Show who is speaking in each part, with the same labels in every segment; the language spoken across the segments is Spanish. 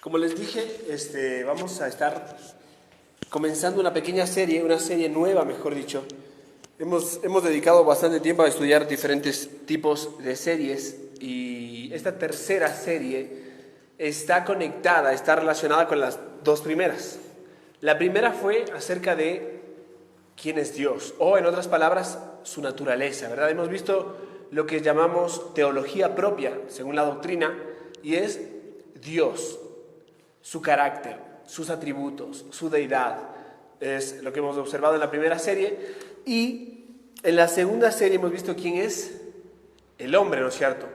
Speaker 1: Como les dije, vamos a estar comenzando una pequeña serie, una serie nueva, mejor dicho. Hemos dedicado bastante tiempo a estudiar diferentes tipos de series y esta tercera serie está conectada, está relacionada con las dos primeras. La primera fue acerca de quién es Dios, o en otras palabras, su naturaleza, ¿verdad? Hemos visto lo que llamamos teología propia, según la doctrina, y es Dios. Su carácter, sus atributos, su deidad, es lo que hemos observado en la primera serie. Y en la segunda serie hemos visto quién es el hombre, ¿no es cierto?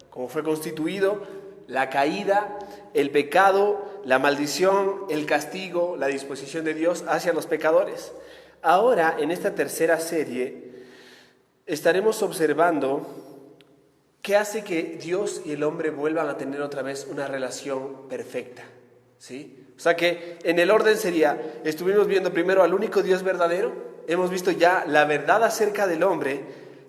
Speaker 1: Cómo fue constituido, la caída, el pecado, la maldición, el castigo, la disposición de Dios hacia los pecadores. Ahora, en esta tercera serie, estaremos observando qué hace que Dios y el hombre vuelvan a tener otra vez una relación perfecta. ¿Sí? O sea que en el orden sería, estuvimos viendo primero al único Dios verdadero, hemos visto ya la verdad acerca del hombre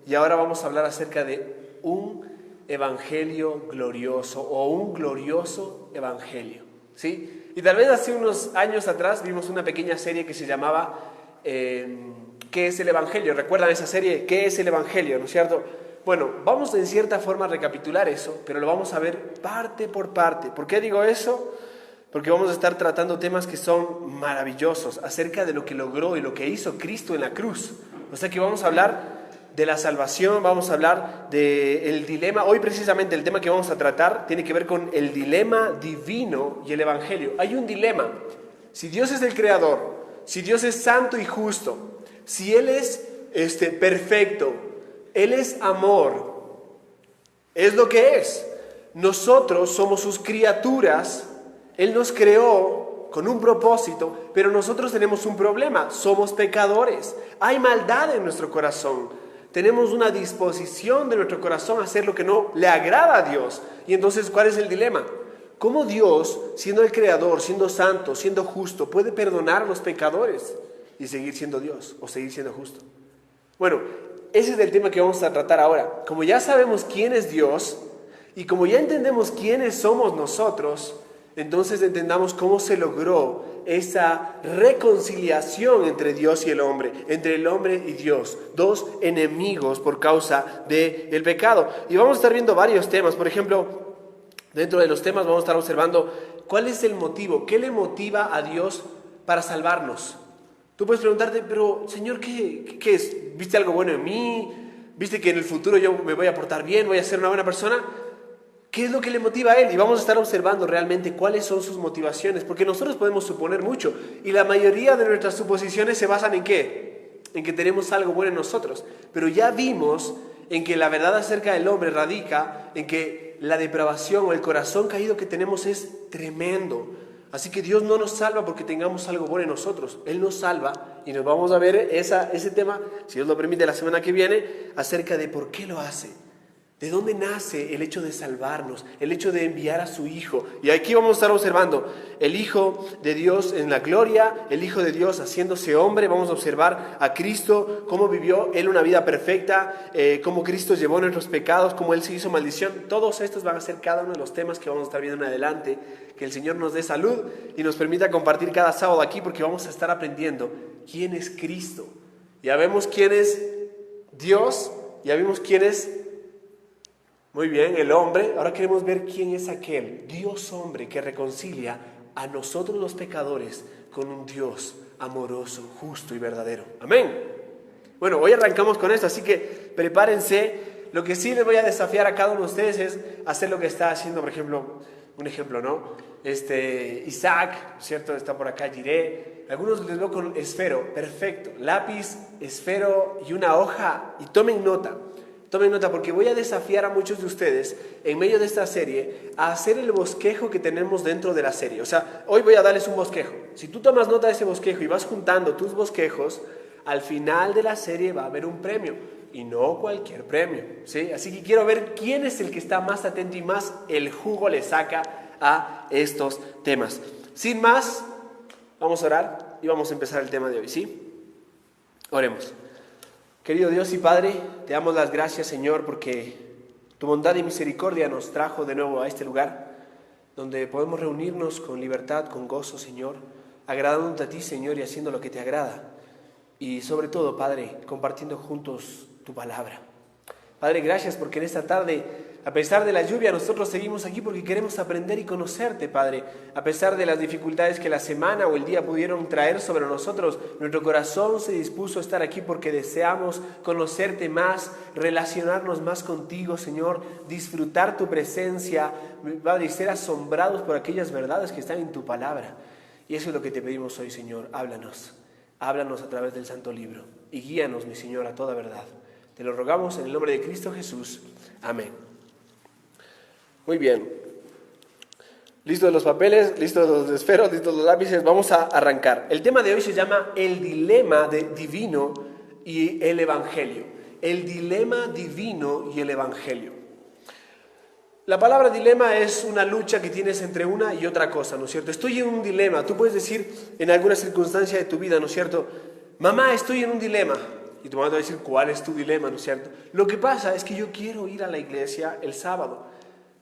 Speaker 1: y ahora vamos a hablar acerca de un evangelio glorioso o un glorioso evangelio. ¿Sí? Y tal vez hace unos años atrás vimos una pequeña serie que se llamaba ¿qué es el evangelio? ¿Recuerdan esa serie? ¿Qué es el evangelio? ¿No es cierto? Bueno, vamos en cierta forma a recapitular eso, pero lo vamos a ver parte por parte. ¿Por qué digo eso? Porque vamos a estar tratando temas que son maravillosos acerca de lo que logró y lo que hizo Cristo en la cruz. O sea que vamos a hablar de la salvación, vamos a hablar del dilema. Hoy precisamente el tema que vamos a tratar tiene que ver con el dilema divino y el evangelio. Hay un dilema. Si Dios es el creador, si Dios es santo y justo, si Él es perfecto, Él es amor, es lo que es. Nosotros somos sus criaturas. Él nos creó con un propósito, pero nosotros tenemos un problema, somos pecadores, hay maldad en nuestro corazón, tenemos una disposición de nuestro corazón a hacer lo que no le agrada a Dios. Y entonces, ¿cuál es el dilema? ¿Cómo Dios, siendo el creador, siendo santo, siendo justo, puede perdonar a los pecadores y seguir siendo Dios o seguir siendo justo? Bueno, ese es el tema que vamos a tratar ahora. Como ya sabemos quién es Dios y como ya entendemos quiénes somos nosotros, entonces entendamos cómo se logró esa reconciliación entre Dios y entre el hombre y Dios, dos enemigos por causa del pecado. Y vamos a estar viendo varios temas. Por ejemplo, dentro de los temas vamos a estar observando cuál es el motivo, qué le motiva a Dios para salvarnos. Tú puedes preguntarte, pero Señor, ¿qué es? ¿Viste algo bueno en mí? ¿Viste que en el futuro yo me voy a portar bien, voy a ser una buena persona? ¿Qué es lo que le motiva a Él? Y vamos a estar observando realmente cuáles son sus motivaciones, porque nosotros podemos suponer mucho, y la mayoría de nuestras suposiciones se basan ¿en qué? En que tenemos algo bueno en nosotros. Pero ya vimos en que la verdad acerca del hombre radica en que la depravación o el corazón caído que tenemos es tremendo. Así que Dios no nos salva porque tengamos algo bueno en nosotros. Él nos salva y nos vamos a ver ese tema, si Dios lo permite, la semana que viene, acerca de por qué lo hace. ¿De dónde nace el hecho de salvarnos? El hecho de enviar a su Hijo. Y aquí vamos a estar observando el Hijo de Dios en la gloria, el Hijo de Dios haciéndose hombre. Vamos a observar a Cristo, cómo vivió Él una vida perfecta, cómo Cristo llevó nuestros pecados, cómo Él se hizo maldición. Todos estos van a ser cada uno de los temas que vamos a estar viendo en adelante. Que el Señor nos dé salud y nos permita compartir cada sábado aquí, porque vamos a estar aprendiendo quién es Cristo. Ya vemos quién es Dios, ya vimos quién es... Muy bien, el hombre. Ahora queremos ver quién es aquel Dios hombre que reconcilia a nosotros los pecadores con un Dios amoroso, justo y verdadero. Amén. Bueno, hoy arrancamos con esto, así que prepárense. Lo que sí les voy a desafiar a cada uno de ustedes es hacer lo que está haciendo, por ejemplo, un ejemplo, ¿no? Isaac, ¿cierto? Está por acá, Jiré. Algunos les veo con esfero, perfecto. Lápiz, esfero y una hoja. Y tomen nota. Tomen nota porque voy a desafiar a muchos de ustedes en medio de esta serie a hacer el bosquejo que tenemos dentro de la serie. O sea, hoy voy a darles un bosquejo. Si tú tomas nota de ese bosquejo y vas juntando tus bosquejos, al final de la serie va a haber un premio. Y no cualquier premio, ¿sí? Así que quiero ver quién es el que está más atento y más el jugo le saca a estos temas. Sin más, vamos a orar y vamos a empezar el tema de hoy, ¿sí? Oremos. Querido Dios y Padre, te damos las gracias, Señor, porque tu bondad y misericordia nos trajo de nuevo a este lugar. donde podemos reunirnos con libertad, con gozo, Señor, agradándote a ti, Señor, y haciendo lo que te agrada. Y sobre todo, Padre, compartiendo juntos tu palabra. Padre, gracias porque en esta tarde, a pesar de la lluvia, nosotros seguimos aquí porque queremos aprender y conocerte, Padre. A pesar de las dificultades que la semana o el día pudieron traer sobre nosotros, nuestro corazón se dispuso a estar aquí porque deseamos conocerte más, relacionarnos más contigo, Señor, disfrutar tu presencia, Padre, y ser asombrados por aquellas verdades que están en tu palabra. Y eso es lo que te pedimos hoy, Señor. Háblanos a través del Santo Libro y guíanos, mi Señor, a toda verdad. Te lo rogamos en el nombre de Cristo Jesús. Amén. Muy bien. ¿Listos los papeles? ¿Listos los esferos? ¿Listos los lápices? Vamos a arrancar. El tema de hoy se llama el dilema divino y el evangelio. El dilema divino y el evangelio. La palabra dilema es una lucha que tienes entre una y otra cosa, ¿no es cierto? Estoy en un dilema. Tú puedes decir en alguna circunstancia de tu vida, ¿no es cierto? Mamá, estoy en un dilema. Y tu mamá te va a decir, ¿cuál es tu dilema, no es cierto? Lo que pasa es que yo quiero ir a la iglesia el sábado.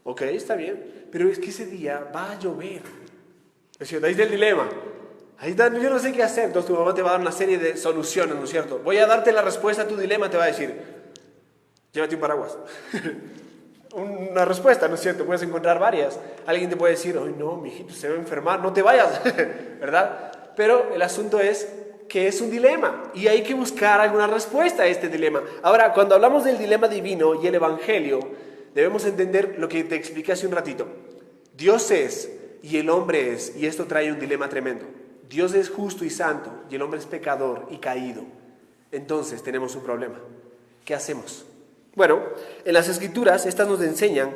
Speaker 1: Ok, está bien, pero es que ese día va a llover. ¿No es cierto? Ahí está el dilema. Ahí está, yo no sé qué hacer. Entonces tu mamá te va a dar una serie de soluciones, ¿no es cierto? Voy a darte la respuesta a tu dilema, te va a decir, llévate un paraguas. Una respuesta, ¿no es cierto? Puedes encontrar varias. Alguien te puede decir, ay no, mijito, se va a enfermar, no te vayas, ¿verdad? Pero el asunto es que es un dilema y hay que buscar alguna respuesta a este dilema. Ahora, cuando hablamos del dilema divino y el evangelio, debemos entender lo que te expliqué hace un ratito. Dios es y el hombre es, y esto trae un dilema tremendo. Dios es justo y santo y el hombre es pecador y caído. Entonces tenemos un problema. ¿Qué hacemos? Bueno, en las Escrituras estas nos enseñan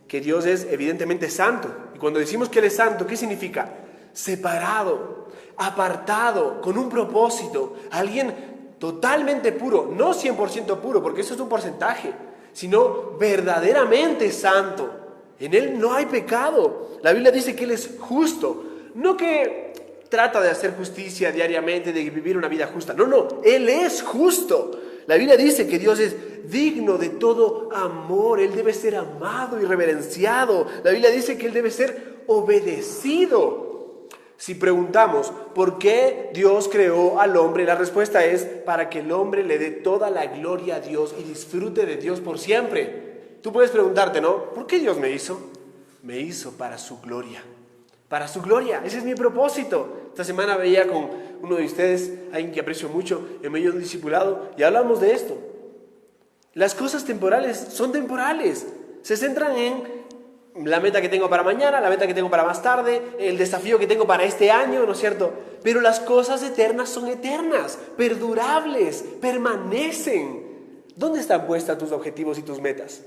Speaker 1: que Dios es evidentemente santo. Y cuando decimos que Él es santo, ¿qué significa? Separado, apartado, con un propósito, alguien totalmente puro, no 100% puro, porque eso es un porcentaje, sino verdaderamente santo. En Él no hay pecado. La Biblia dice que Él es justo, no que trata de hacer justicia diariamente, de vivir una vida justa, no, Él es justo. La Biblia dice que Dios es digno de todo amor, Él debe ser amado y reverenciado. La Biblia dice que Él debe ser obedecido. Si preguntamos por qué Dios creó al hombre, la respuesta es para que el hombre le dé toda la gloria a Dios y disfrute de Dios por siempre. Tú puedes preguntarte, ¿no? ¿Por qué Dios me hizo? Me hizo para su gloria. Para su gloria, ese es mi propósito. Esta semana veía con uno de ustedes, alguien que aprecio mucho, en medio de un discipulado, y hablamos de esto. Las cosas temporales son temporales. Se centran en la meta que tengo para mañana, la meta que tengo para más tarde, el desafío que tengo para este año, ¿no es cierto? Pero las cosas eternas son eternas, perdurables, permanecen. ¿Dónde están puestas tus objetivos y tus metas?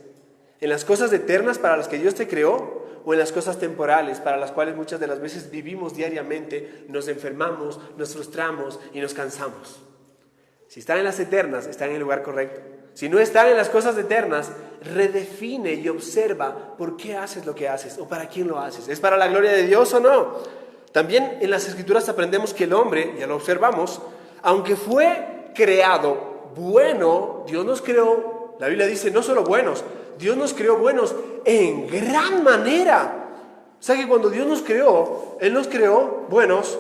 Speaker 1: ¿En las cosas eternas para las que Dios te creó? ¿O en las cosas temporales para las cuales muchas de las veces vivimos diariamente, nos enfermamos, nos frustramos y nos cansamos? Si están en las eternas, están en el lugar correcto. Si no están en las cosas eternas, redefine y observa por qué haces lo que haces o para quién lo haces. ¿Es para la gloria de Dios o no? También en las Escrituras aprendemos que el hombre, ya lo observamos, aunque fue creado bueno, Dios nos creó, la Biblia dice, no solo buenos, Dios nos creó buenos en gran manera. O sea que cuando Dios nos creó, Él nos creó buenos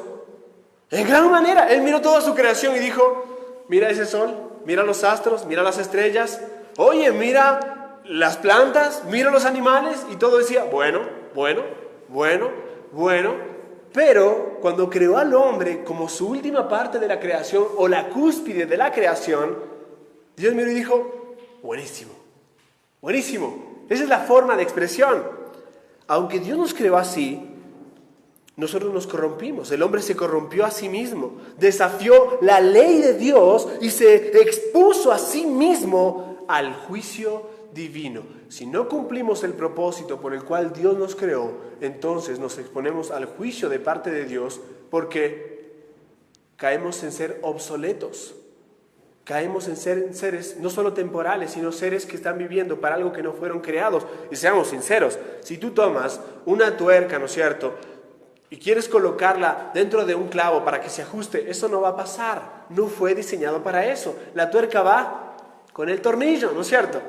Speaker 1: en gran manera. Él miró toda su creación y dijo, mira ese sol, mira los astros, mira las estrellas, oye, mira las plantas, mira los animales, y todo decía, bueno. Pero cuando creó al hombre como su última parte de la creación o la cúspide de la creación, Dios miró y dijo, buenísimo. Esa es la forma de expresión. Aunque Dios nos creó así, nosotros nos corrompimos. El hombre se corrompió a sí mismo, desafió la ley de Dios y se expuso a sí mismo al juicio divino. Si no cumplimos el propósito por el cual Dios nos creó, entonces nos exponemos al juicio de parte de Dios porque caemos en ser obsoletos. Caemos en ser seres no solo temporales, sino seres que están viviendo para algo que no fueron creados. Y seamos sinceros, si tú tomas una tuerca, ¿no es cierto?, y quieres colocarla dentro de un clavo para que se ajuste, eso no va a pasar. No fue diseñado para eso. La tuerca va con el tornillo, ¿no es cierto?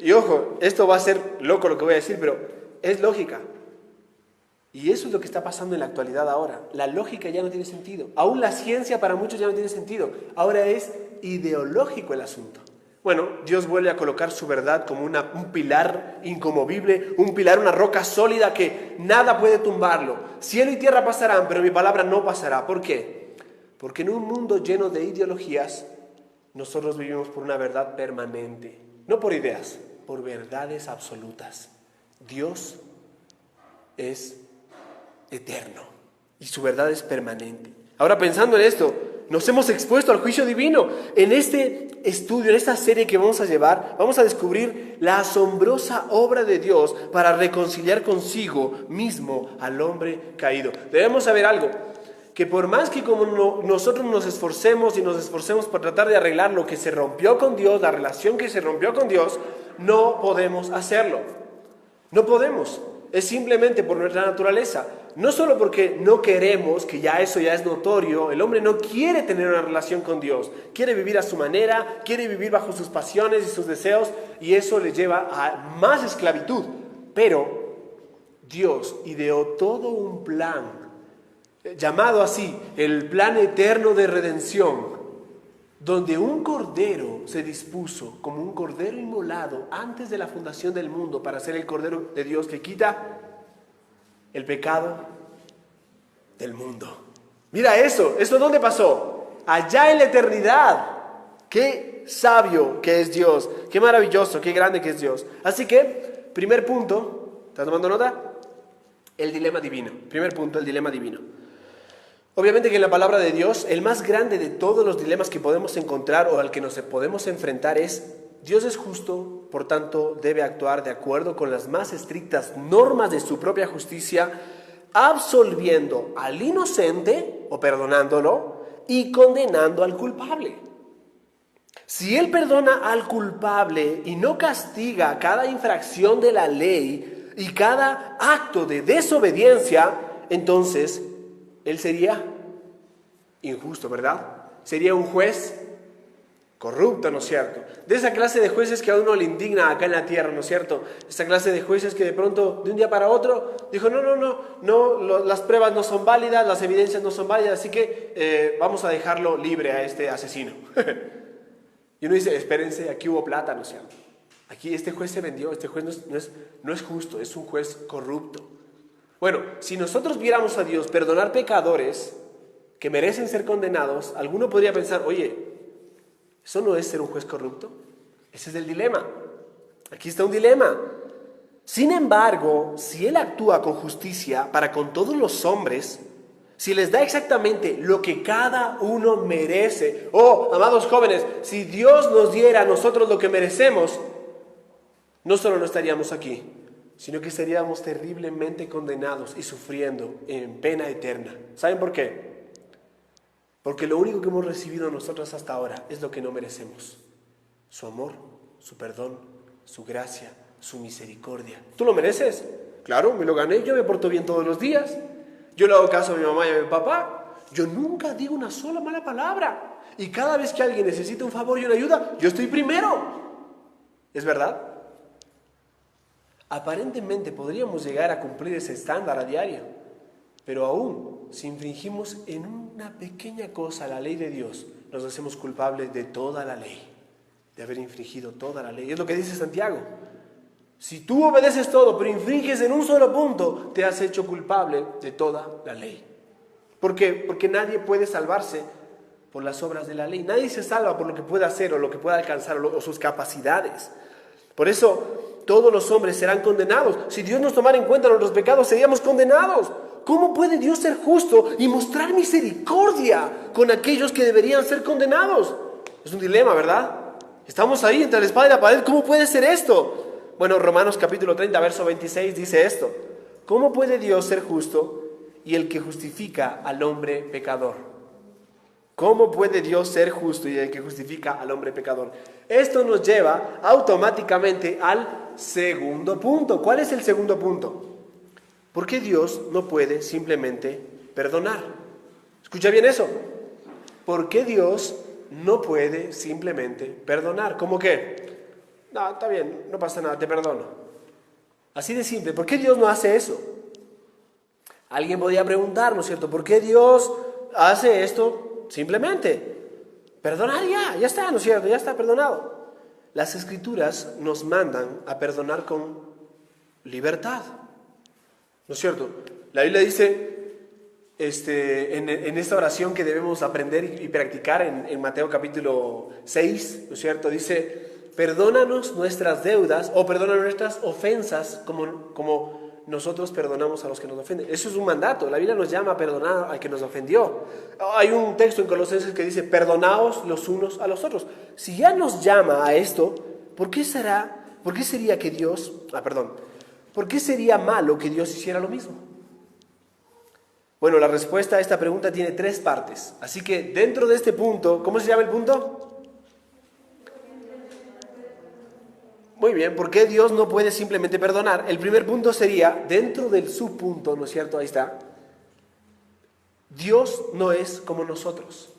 Speaker 1: Y ojo, esto va a ser loco lo que voy a decir, pero es lógica. Y eso es lo que está pasando en la actualidad ahora. La lógica ya no tiene sentido. Aún la ciencia para muchos ya no tiene sentido. Ahora es ideológico el asunto. Bueno, Dios vuelve a colocar su verdad como un pilar inconmovible, un pilar, una roca sólida que nada puede tumbarlo. Cielo y tierra pasarán, pero mi palabra no pasará. ¿Por qué? Porque en un mundo lleno de ideologías, nosotros vivimos por una verdad permanente. No por ideas, por verdades absolutas. Dios es eterno y su verdad es permanente. Ahora, pensando en esto, nos hemos expuesto al juicio divino. En este estudio, en esta serie que vamos a llevar, vamos a descubrir la asombrosa obra de Dios para reconciliar consigo mismo al hombre caído. Debemos saber algo, que por más que nosotros nos esforcemos y nos esforcemos por tratar de arreglar lo que se rompió con Dios, la relación que se rompió con Dios, no podemos hacerlo. No podemos. Es simplemente por nuestra naturaleza. No solo porque no queremos, que ya eso ya es notorio, el hombre no quiere tener una relación con Dios, quiere vivir a su manera, quiere vivir bajo sus pasiones y sus deseos, y eso le lleva a más esclavitud. Pero Dios ideó todo un plan, llamado así, el plan eterno de redención, donde un cordero se dispuso como un cordero inmolado antes de la fundación del mundo para ser el cordero de Dios que quita el pecado del mundo. Mira eso ¿dónde pasó? Allá en la eternidad. Qué sabio que es Dios, qué maravilloso, qué grande que es Dios. Así que, primer punto, ¿estás tomando nota? El dilema divino. Primer punto, el dilema divino. Obviamente que en la palabra de Dios, el más grande de todos los dilemas que podemos encontrar o al que nos podemos enfrentar es: Dios es justo, por tanto debe actuar de acuerdo con las más estrictas normas de su propia justicia, absolviendo al inocente o perdonándolo y condenando al culpable. Si Él perdona al culpable y no castiga cada infracción de la ley y cada acto de desobediencia, entonces Él sería injusto, ¿verdad? Sería un juez corrupto, ¿no es cierto? De esa clase de jueces que a uno le indigna acá en la tierra, ¿no es cierto? Esa clase de jueces que de pronto, de un día para otro, dijo, no, las pruebas no son válidas, las evidencias no son válidas, así que vamos a dejarlo libre a este asesino. Y uno dice, espérense, aquí hubo plata, ¿no es cierto? Aquí este juez se vendió, este juez no es justo, es un juez corrupto. Bueno, si nosotros viéramos a Dios perdonar pecadores que merecen ser condenados, alguno podría pensar, oye, ¿eso no es ser un juez corrupto? Ese es el dilema. Aquí está un dilema. Sin embargo, si Él actúa con justicia para con todos los hombres, si les da exactamente lo que cada uno merece, amados jóvenes, si Dios nos diera a nosotros lo que merecemos, no solo no estaríamos aquí, sino que estaríamos terriblemente condenados y sufriendo en pena eterna. ¿Saben por qué? Porque lo único que hemos recibido nosotros hasta ahora es lo que no merecemos: su amor, su perdón, su gracia, su misericordia. ¿Tú lo mereces? Claro, me lo gané, yo me porto bien todos los días. Yo le hago caso a mi mamá y a mi papá. Yo nunca digo una sola mala palabra. Y cada vez que alguien necesita un favor y una ayuda, yo estoy primero. ¿Es verdad? Aparentemente podríamos llegar a cumplir ese estándar a diario. Pero aún, si infringimos en una pequeña cosa la ley de Dios, nos hacemos culpables de toda la ley, de haber infringido toda la ley. Es lo que dice Santiago. Si tú obedeces todo, pero infringes en un solo punto, te has hecho culpable de toda la ley. ¿Por qué? Porque nadie puede salvarse por las obras de la ley. Nadie se salva por lo que pueda hacer o lo que pueda alcanzar o sus capacidades. Por eso, todos los hombres serán condenados. Si Dios nos tomara en cuenta nuestros pecados, seríamos condenados. ¿Cómo puede Dios ser justo y mostrar misericordia con aquellos que deberían ser condenados? Es un dilema, ¿verdad? Estamos ahí entre la espada y la pared. ¿Cómo puede ser esto? Bueno, Romanos capítulo 30, verso 26 dice esto: ¿cómo puede Dios ser justo y el que justifica al hombre pecador? ¿Cómo puede Dios ser justo y el que justifica al hombre pecador? Esto nos lleva automáticamente al segundo punto. ¿Cuál es el segundo punto? ¿Por qué Dios no puede simplemente perdonar? Escucha bien eso. ¿Por qué Dios no puede simplemente perdonar? ¿Cómo qué? No, está bien, no pasa nada, te perdono. Así de simple. ¿Por qué Dios no hace eso? Alguien podría preguntar, ¿no es cierto? ¿Por qué Dios hace esto? Simplemente, perdonar ya está, ¿no es cierto? Ya está perdonado. Las Escrituras nos mandan a perdonar con libertad, ¿no es cierto? La Biblia dice en esta oración que debemos aprender y practicar en Mateo capítulo 6, ¿no es cierto? Dice, perdónanos nuestras deudas o perdona nuestras ofensas como nosotros perdonamos a los que nos ofenden. Eso es un mandato. La Biblia nos llama a perdonar al que nos ofendió. Hay un texto en Colosenses que dice, perdonaos los unos a los otros. Si ya nos llama a esto, ¿por qué sería malo que Dios hiciera lo mismo? Bueno, la respuesta a esta pregunta tiene 3 partes. Así que dentro de este punto, ¿cómo se llama el punto? Muy bien, ¿por qué Dios no puede simplemente perdonar? El primer punto sería, dentro del subpunto, ¿no es cierto? Ahí está. Dios no es como nosotros.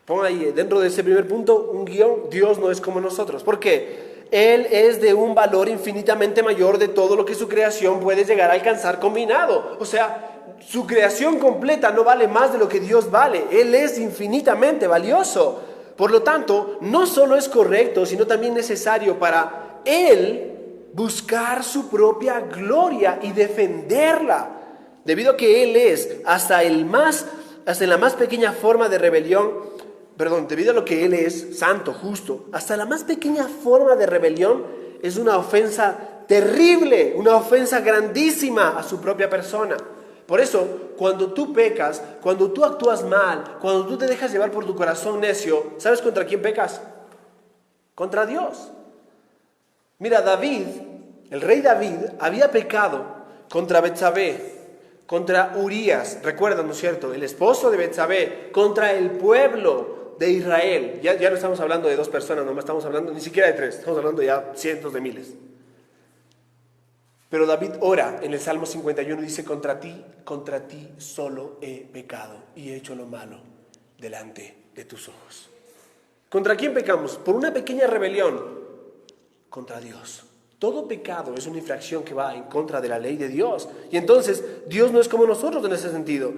Speaker 1: Ponga ahí, dentro de ese primer punto, un guión, Dios no es como nosotros. ¿Por qué? Él es de un valor infinitamente mayor de todo lo que su creación puede llegar a alcanzar combinado. O sea, su creación completa no vale más de lo que Dios vale. Él es infinitamente valioso. Por lo tanto, no solo es correcto, sino también necesario para Él buscar su propia gloria y defenderla. Debido a que Él es hasta la más pequeña forma de rebelión, debido a lo que Él es santo, justo, hasta la más pequeña forma de rebelión es una ofensa terrible, una ofensa grandísima a su propia persona. Por eso, cuando tú pecas, cuando tú actúas mal, cuando tú te dejas llevar por tu corazón necio, ¿sabes contra quién pecas? Contra Dios. Mira, David, el rey David, había pecado contra Betsabé, contra Urías, recuerdan, ¿no es cierto? El esposo de Betsabé, contra el pueblo de Israel. Ya no estamos hablando de 2 personas, no estamos hablando ni siquiera de 3, estamos hablando ya cientos de miles. Pero David ora en el Salmo 51 y dice, contra ti solo he pecado y he hecho lo malo delante de tus ojos. ¿Contra quién pecamos? Por una pequeña rebelión contra Dios. Todo pecado es una infracción que va en contra de la ley de Dios. Y entonces Dios no es como nosotros en ese sentido.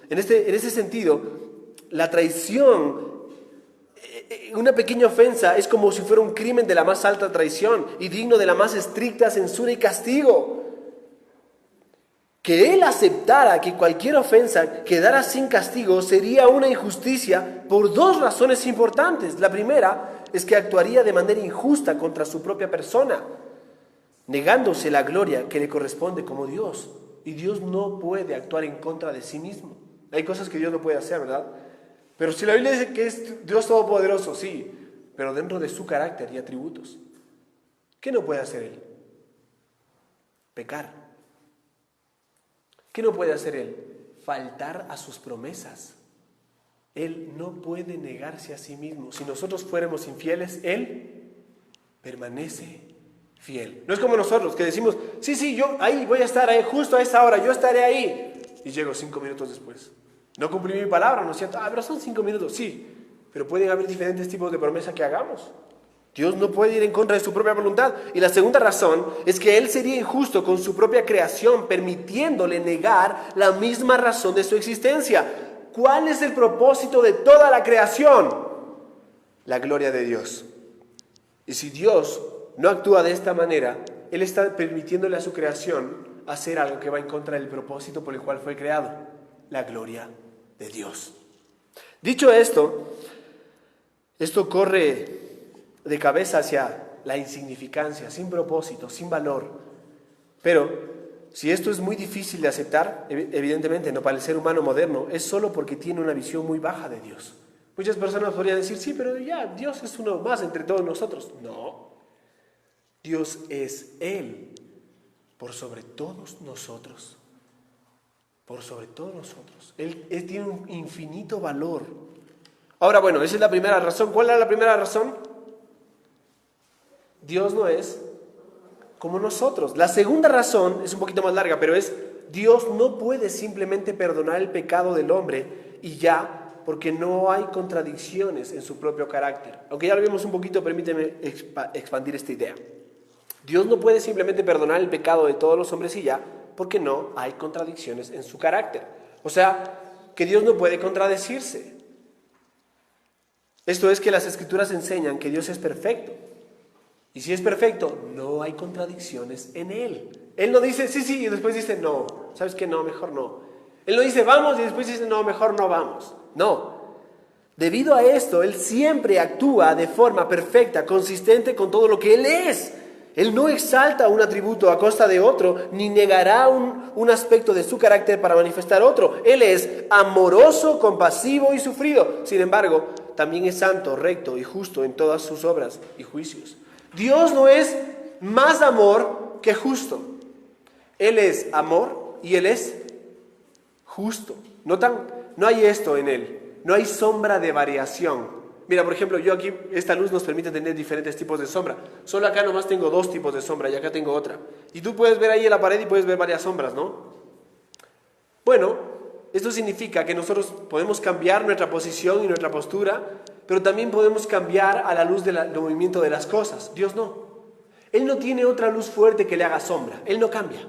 Speaker 1: En ese sentido, la traición, una pequeña ofensa es como si fuera un crimen de la más alta traición y digno de la más estricta censura y castigo. Que Él aceptara que cualquier ofensa quedara sin castigo sería una injusticia por 2 razones importantes. La primera es que actuaría de manera injusta contra su propia persona, negándose la gloria que le corresponde como Dios. Y Dios no puede actuar en contra de sí mismo. Hay cosas que Dios no puede hacer, ¿verdad? Pero si la Biblia dice que es Dios todopoderoso, sí, pero dentro de su carácter y atributos. ¿Qué no puede hacer Él? Pecar. ¿Qué no puede hacer Él? Faltar a sus promesas. Él no puede negarse a sí mismo. Si nosotros fuéramos infieles, Él permanece fiel. No es como nosotros que decimos, sí, yo ahí voy a estar ahí, justo a esa hora, yo estaré ahí. Y llego 5 minutos después. No cumplí mi palabra, ¿no es cierto? Pero son 5 minutos, sí. Pero pueden haber diferentes tipos de promesas que hagamos. Dios no puede ir en contra de su propia voluntad. Y la segunda razón es que Él sería injusto con su propia creación, permitiéndole negar la misma razón de su existencia. ¿Cuál es el propósito de toda la creación? La gloria de Dios. Y si Dios no actúa de esta manera, Él está permitiéndole a su creación hacer algo que va en contra del propósito por el cual fue creado, la gloria de Dios. Dicho esto corre de cabeza hacia la insignificancia, sin propósito, sin valor. Pero si esto es muy difícil de aceptar, evidentemente no para el ser humano moderno, es solo porque tiene una visión muy baja de Dios. Muchas personas podrían decir, sí, pero ya, Dios es uno más entre todos nosotros. No, Dios es Él por sobre todos nosotros. Por sobre todos nosotros. Él tiene un infinito valor. Ahora, bueno, esa es la primera razón. ¿Cuál es la primera razón? Dios no es como nosotros. La segunda razón es un poquito más larga, pero es Dios no puede simplemente perdonar el pecado del hombre y ya, porque no hay contradicciones en su propio carácter. Aunque ya lo vimos un poquito, permíteme expandir esta idea. Dios no puede simplemente perdonar el pecado de todos los hombres y ya, porque no hay contradicciones en su carácter. O sea, que Dios no puede contradecirse. Esto es que las Escrituras enseñan que Dios es perfecto. Y si es perfecto, no hay contradicciones en Él. Él no dice sí, sí, y después dice no. ¿Sabes qué? No, mejor no. Él no dice vamos y después dice no, mejor no vamos. No. Debido a esto, Él siempre actúa de forma perfecta, consistente con todo lo que Él es. Él no exalta un atributo a costa de otro, ni negará un aspecto de su carácter para manifestar otro. Él es amoroso, compasivo y sufrido. Sin embargo, también es santo, recto y justo en todas sus obras y juicios. Dios no es más amor que justo. Él es amor y Él es justo. ¿Notan? No hay esto en Él. No hay sombra de variación. Mira, por ejemplo, yo aquí, esta luz nos permite tener diferentes tipos de sombra. Solo acá nomás tengo 2 tipos de sombra y acá tengo otra. Y tú puedes ver ahí en la pared y puedes ver varias sombras, ¿no? Bueno, esto significa que nosotros podemos cambiar nuestra posición y nuestra postura, pero también podemos cambiar a la luz del movimiento de las cosas. Dios no. Él no tiene otra luz fuerte que le haga sombra. Él no cambia.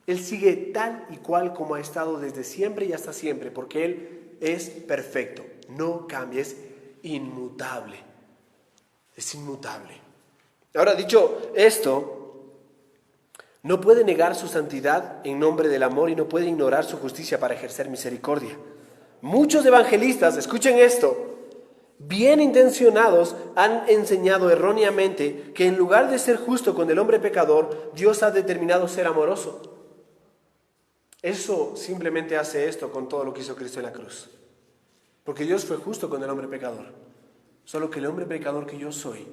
Speaker 1: Él sigue tal y cual como ha estado desde siempre y hasta siempre, porque Él es perfecto, no cambia, es inmutable. Es inmutable. Ahora, dicho esto, no puede negar su santidad en nombre del amor y no puede ignorar su justicia para ejercer misericordia. Muchos evangelistas, escuchen esto, bien intencionados, han enseñado erróneamente que en lugar de ser justo con el hombre pecador, Dios ha determinado ser amoroso. Eso simplemente hace esto con todo lo que hizo Cristo en la cruz. Porque Dios fue justo con el hombre pecador. Solo que el hombre pecador que yo soy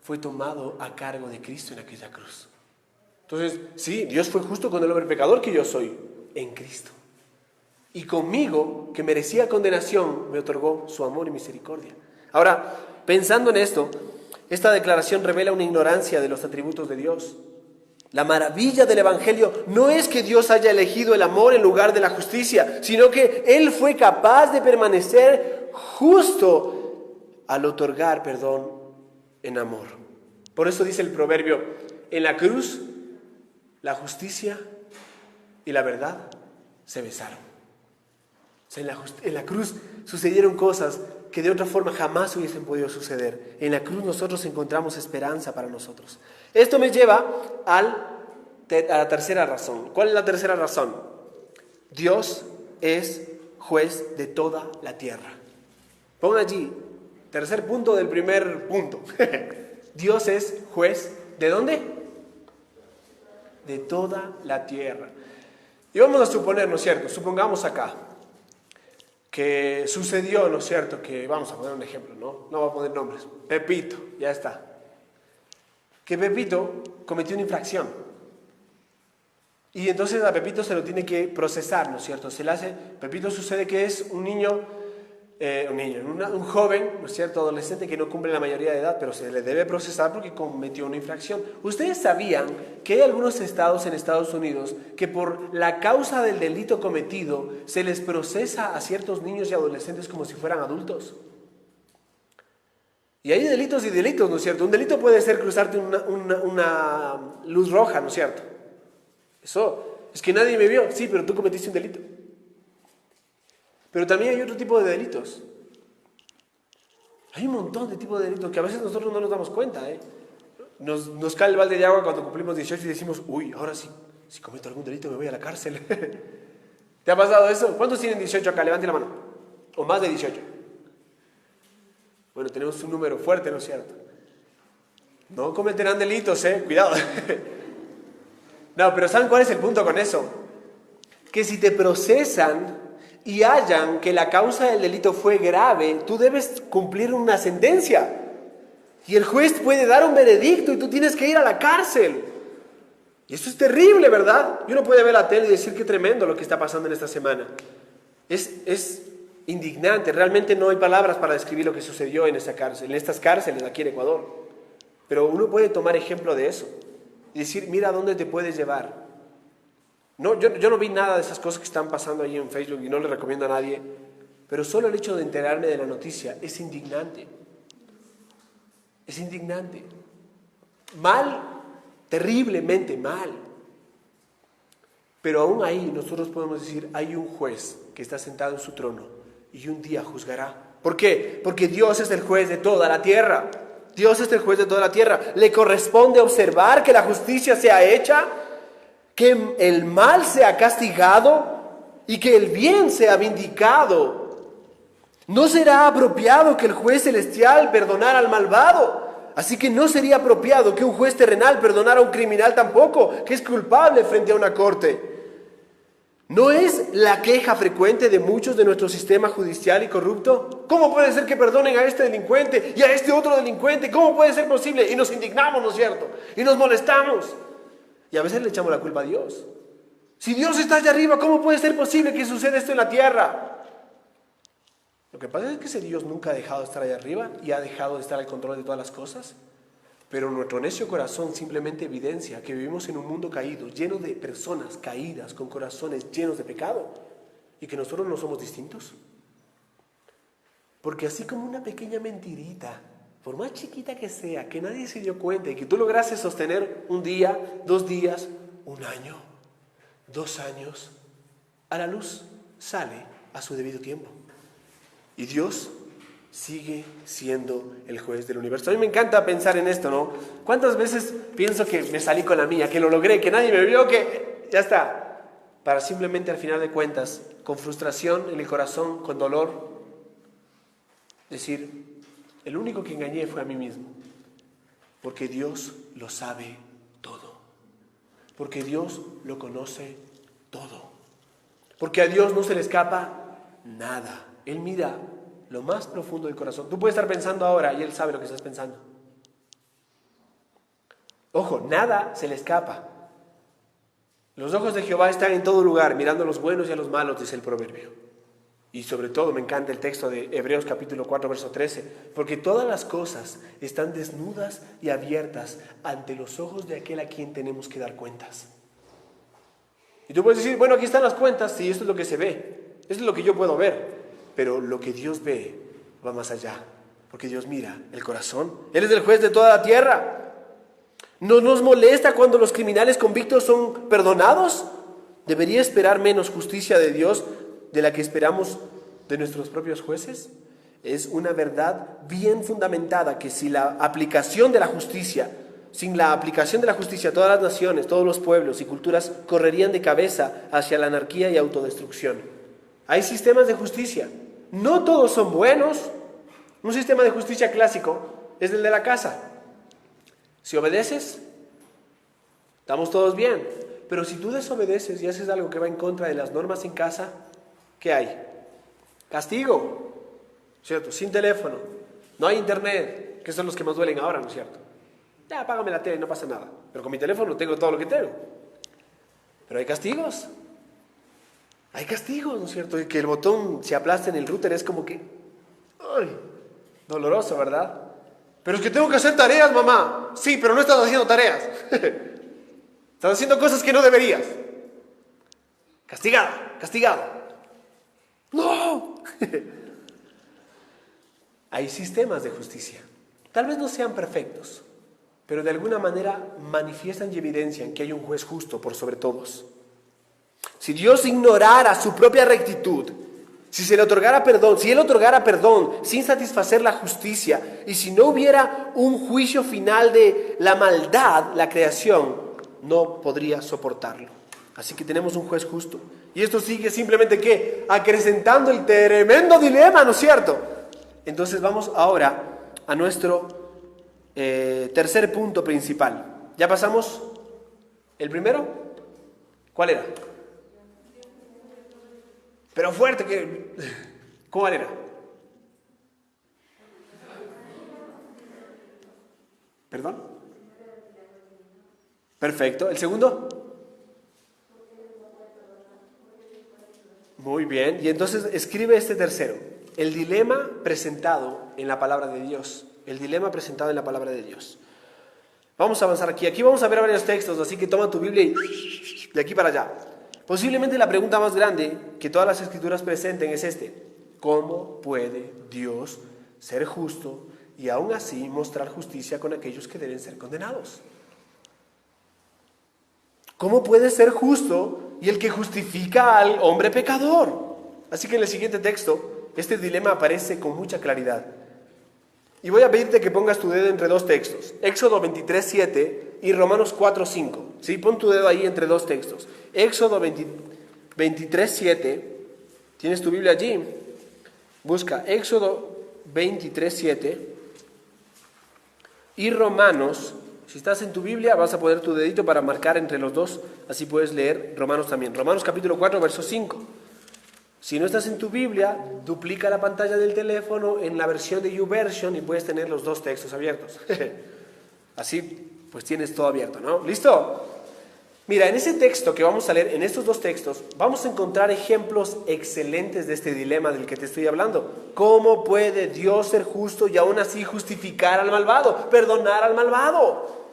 Speaker 1: fue tomado a cargo de Cristo en aquella cruz. Entonces, sí, Dios fue justo con el hombre pecador que yo soy en Cristo. Y conmigo, que merecía condenación, me otorgó su amor y misericordia. Ahora, pensando en esto, esta declaración revela una ignorancia de los atributos de Dios. La maravilla del Evangelio no es que Dios haya elegido el amor en lugar de la justicia, sino que Él fue capaz de permanecer justo al otorgar perdón en amor. Por eso dice el proverbio, en la cruz, la justicia y la verdad se besaron. O sea, en la cruz sucedieron cosas que de otra forma jamás hubiesen podido suceder. En la cruz nosotros encontramos esperanza para nosotros. Esto me lleva a la tercera razón. ¿Cuál es la tercera razón? Dios es juez de toda la tierra. Pon allí, tercer punto del primer punto. Dios es juez, ¿de dónde? De toda la tierra. Y vamos a suponer, ¿no es cierto? Supongamos acá que sucedió, ¿no es cierto? Que vamos a poner un ejemplo, ¿no? No voy a poner nombres. Pepito, ya está. Que Pepito cometió una infracción. Y entonces a Pepito se lo tiene que procesar, ¿no es cierto? Pepito sucede que es un joven, ¿no es cierto? Adolescente que no cumple la mayoría de edad, pero se le debe procesar porque cometió una infracción. ¿Ustedes sabían que hay algunos estados en Estados Unidos que por la causa del delito cometido se les procesa a ciertos niños y adolescentes como si fueran adultos? Y hay delitos y delitos, ¿no es cierto? Un delito puede ser cruzarte una luz roja, ¿no es cierto? Eso, es que nadie me vio. Sí, pero tú cometiste un delito. Pero también hay otro tipo de delitos. Hay un montón de tipos de delitos que a veces nosotros no nos damos cuenta, ¿eh? Nos cae el balde de agua cuando cumplimos 18 y decimos, uy, ahora sí, si cometo algún delito me voy a la cárcel. ¿Te ha pasado eso? ¿Cuántos tienen 18 acá? Levante la mano. O más de 18. Bueno, tenemos un número fuerte, ¿no es cierto? No cometerán delitos, cuidado. No, pero ¿saben cuál es el punto con eso? Que si te procesan y hallan que la causa del delito fue grave, tú debes cumplir una sentencia. Y el juez puede dar un veredicto y tú tienes que ir a la cárcel. Y eso es terrible, ¿verdad? Y uno puede ver la tele y decir qué tremendo lo que está pasando en esta semana. Es indignante, realmente no hay palabras para describir lo que sucedió en esa cárcel, en estas cárceles aquí en Ecuador. Pero uno puede tomar ejemplo de eso y decir, mira dónde te puedes llevar. No, yo no vi nada de esas cosas que están pasando ahí en Facebook y no le recomiendo a nadie, pero solo el hecho de enterarme de la noticia es indignante. Es indignante. Mal, terriblemente mal. Pero aún ahí nosotros podemos decir, hay un juez que está sentado en su trono y un día juzgará. ¿Por qué? Porque Dios es el juez de toda la tierra. Dios es el juez de toda la tierra. Le corresponde observar que la justicia sea hecha, que el mal sea castigado y que el bien sea vindicado. No será apropiado que el juez celestial perdonara al malvado. Así que no sería apropiado que un juez terrenal perdonara a un criminal tampoco, que es culpable frente a una corte. ¿No es la queja frecuente de muchos de nuestro sistema judicial y corrupto? ¿Cómo puede ser que perdonen a este delincuente y a este otro delincuente? ¿Cómo puede ser posible? Y nos indignamos, ¿no es cierto? Y nos molestamos. Y a veces le echamos la culpa a Dios. Si Dios está allá arriba, ¿cómo puede ser posible que suceda esto en la tierra? Lo que pasa es que ese Dios nunca ha dejado de estar allá arriba y ha dejado de estar al control de todas las cosas. Pero nuestro necio corazón simplemente evidencia que vivimos en un mundo caído, lleno de personas caídas, con corazones llenos de pecado, y que nosotros no somos distintos. Porque así como una pequeña mentirita, por más chiquita que sea, que nadie se dio cuenta y que tú lograste sostener un día, 2 días, 1 año, 2 años, a la luz sale a su debido tiempo. Y Dios sigue siendo el juez del universo. A mí me encanta pensar en esto, ¿no? ¿Cuántas veces pienso que me salí con la mía, que lo logré, que nadie me vio, que ya está? Para simplemente al final de cuentas, con frustración en el corazón, con dolor, decir, el único que engañé fue a mí mismo. Porque Dios lo sabe todo. Porque Dios lo conoce todo. Porque a Dios no se le escapa nada. Él mira lo más profundo del corazón. Tú puedes estar pensando ahora y Él sabe lo que estás pensando. Ojo, nada se le escapa. Los ojos de Jehová están en todo lugar, mirando a los buenos y a los malos, dice el proverbio. Y sobre todo me encanta el texto de Hebreos capítulo 4, verso 13, porque todas las cosas están desnudas y abiertas ante los ojos de aquel a quien tenemos que dar cuentas. Y tú puedes decir, bueno, aquí están las cuentas, sí, esto es lo que se ve, esto es lo que yo puedo ver. Pero lo que Dios ve va más allá, porque Dios mira el corazón. Él es el juez de toda la tierra. ¿No nos molesta cuando los criminales convictos son perdonados? ¿Debería esperar menos justicia de Dios de la que esperamos de nuestros propios jueces? Es una verdad bien fundamentada que sin la aplicación de la justicia, todas las naciones, todos los pueblos y culturas correrían de cabeza hacia la anarquía y autodestrucción. Hay sistemas de justicia. No todos son buenos. Un sistema de justicia clásico es el de la casa. Si obedeces, estamos todos bien. Pero si tú desobedeces y haces algo que va en contra de las normas en casa, ¿qué hay? Castigo, ¿cierto? Sin teléfono, no hay internet, que son los que más duelen ahora, ¿no es cierto? Ya, apágame la tele, no pasa nada. Pero con mi teléfono tengo todo lo que tengo. Pero hay castigos. Hay castigos, ¿no es cierto? Y que el botón se aplaste en el router es como que... ¡ay! Doloroso, ¿verdad? Pero es que tengo que hacer tareas, mamá. Sí, pero no estás haciendo tareas. Estás haciendo cosas que no deberías. Castigado. ¡No! Hay sistemas de justicia. Tal vez no sean perfectos, pero de alguna manera manifiestan y evidencian que hay un juez justo por sobre todos. Si Dios ignorara su propia rectitud, si Él otorgara perdón sin satisfacer la justicia, y si no hubiera un juicio final de la maldad, la creación no podría soportarlo. Así que tenemos un juez justo. Y esto sigue simplemente ¿qué? Acrecentando el tremendo dilema, ¿no es cierto? Entonces vamos ahora a nuestro tercer punto principal. ¿Ya pasamos el primero? ¿Cuál era? Pero fuerte que... ¿Cuál era? ¿Perdón? Perfecto. ¿El segundo? Muy bien. Y entonces escribe este tercero. El dilema presentado en la palabra de Dios. El dilema presentado en la palabra de Dios. Vamos a avanzar aquí. Aquí vamos a ver varios textos, así que toma tu Biblia y de aquí para allá. Posiblemente la pregunta más grande que todas las escrituras presenten es ¿cómo puede Dios ser justo y aún así mostrar justicia con aquellos que deben ser condenados? ¿Cómo puede ser justo y el que justifica al hombre pecador. Así que en el siguiente texto, este dilema aparece con mucha claridad. Y voy a pedirte que pongas tu dedo entre dos textos, Éxodo 23:7 y Romanos 4:5. ¿Sí? Pon tu dedo ahí entre dos textos. Éxodo 23:7, ¿tienes tu Biblia allí? Busca Éxodo 23:7 y Romanos. Si estás en tu Biblia vas a poner tu dedito para marcar entre los dos, así puedes leer Romanos también. Romanos capítulo 4, verso 5. Si no estás en tu Biblia, duplica la pantalla del teléfono en la versión de YouVersion y puedes tener los dos textos abiertos. Así pues tienes todo abierto, ¿no? ¿Listo? Mira, en ese texto que vamos a leer, en estos dos textos, vamos a encontrar ejemplos excelentes de este dilema del que te estoy hablando. ¿Cómo puede Dios ser justo y aún así justificar al malvado, perdonar al malvado?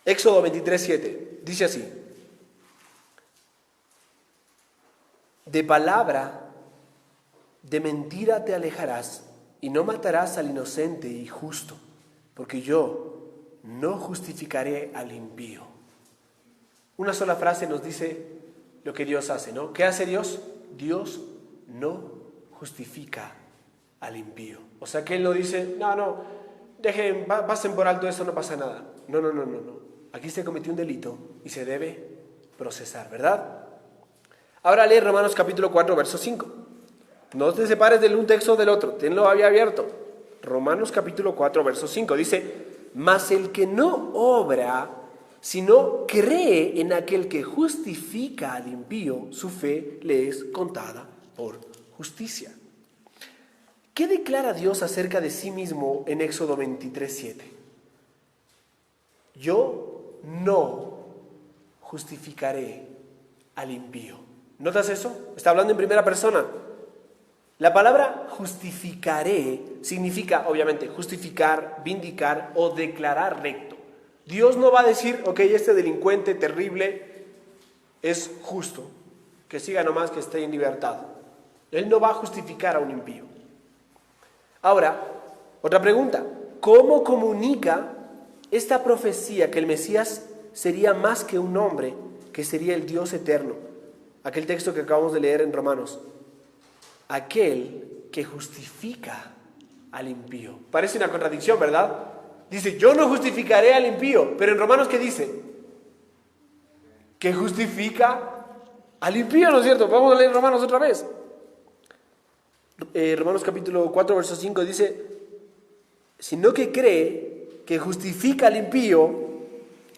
Speaker 1: Éxodo 23:7 dice así: de palabra, de mentira te alejarás y no matarás al inocente y justo, porque yo no justificaré al impío. Una sola frase nos dice lo que Dios hace, ¿no? ¿Qué hace Dios? Dios no justifica al impío. O sea que Él no dice, no, dejen, pasen por alto eso, no pasa nada. No. Aquí se cometió un delito y se debe procesar, ¿verdad? Ahora lee Romanos capítulo 4, verso 5. No te separes del un texto del otro, tenlo ahí abierto. Romanos capítulo 4, verso 5 dice: mas el que no obra, sino cree en aquel que justifica al impío, su fe le es contada por justicia. ¿Qué declara Dios acerca de sí mismo en Éxodo 23:7? Yo no justificaré al impío. ¿Notas eso? Está hablando en primera persona. La palabra justificaré significa, obviamente, justificar, vindicar o declarar recto. Dios no va a decir, ok, este delincuente terrible es justo, que siga nomás, que esté en libertad. Él no va a justificar a un impío. Ahora, otra pregunta: ¿cómo comunica esta profecía que el Mesías sería más que un hombre, que sería el Dios eterno? Aquel texto que acabamos de leer en Romanos. Aquel que justifica al impío. Parece una contradicción, ¿verdad? Dice, yo no justificaré al impío. Pero en Romanos, ¿qué dice? Que justifica al impío, ¿no es cierto? Vamos a leer Romanos otra vez. Romanos capítulo 4, verso 5 dice: sino que cree que justifica al impío.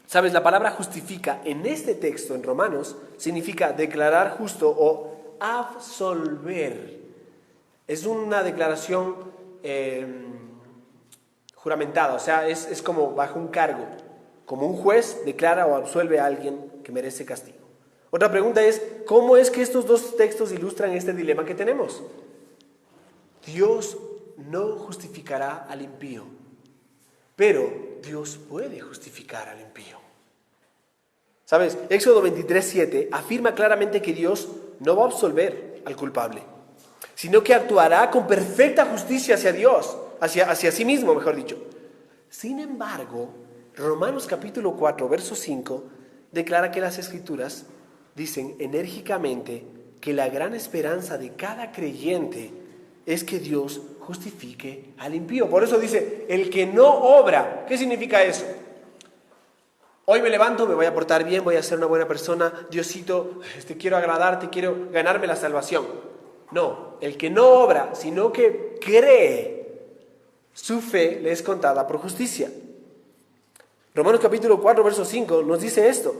Speaker 1: ¿Sabes? La palabra justifica en este texto, en Romanos, significa declarar justo o absolver. Es una declaración juramentada, o sea, es como bajo un cargo. Como un juez declara o absuelve a alguien que merece castigo. Otra pregunta es, ¿cómo es que estos dos textos ilustran este dilema que tenemos? Dios no justificará al impío, pero Dios puede justificar al impío. ¿Sabes? Éxodo 23:7 afirma claramente que Dios no va a absolver al culpable, sino que actuará con perfecta justicia hacia Dios, hacia sí mismo, mejor dicho. Sin embargo, Romanos capítulo 4, verso 5 declara que las Escrituras dicen enérgicamente que la gran esperanza de cada creyente es que Dios justifique al impío. Por eso dice, el que no obra. ¿Qué significa eso? Hoy me levanto, me voy a portar bien, voy a ser una buena persona. Diosito, quiero agradarte, quiero ganarme la salvación. No, el que no obra, sino que cree, su fe le es contada por justicia. Romanos capítulo 4, verso 5 nos dice esto.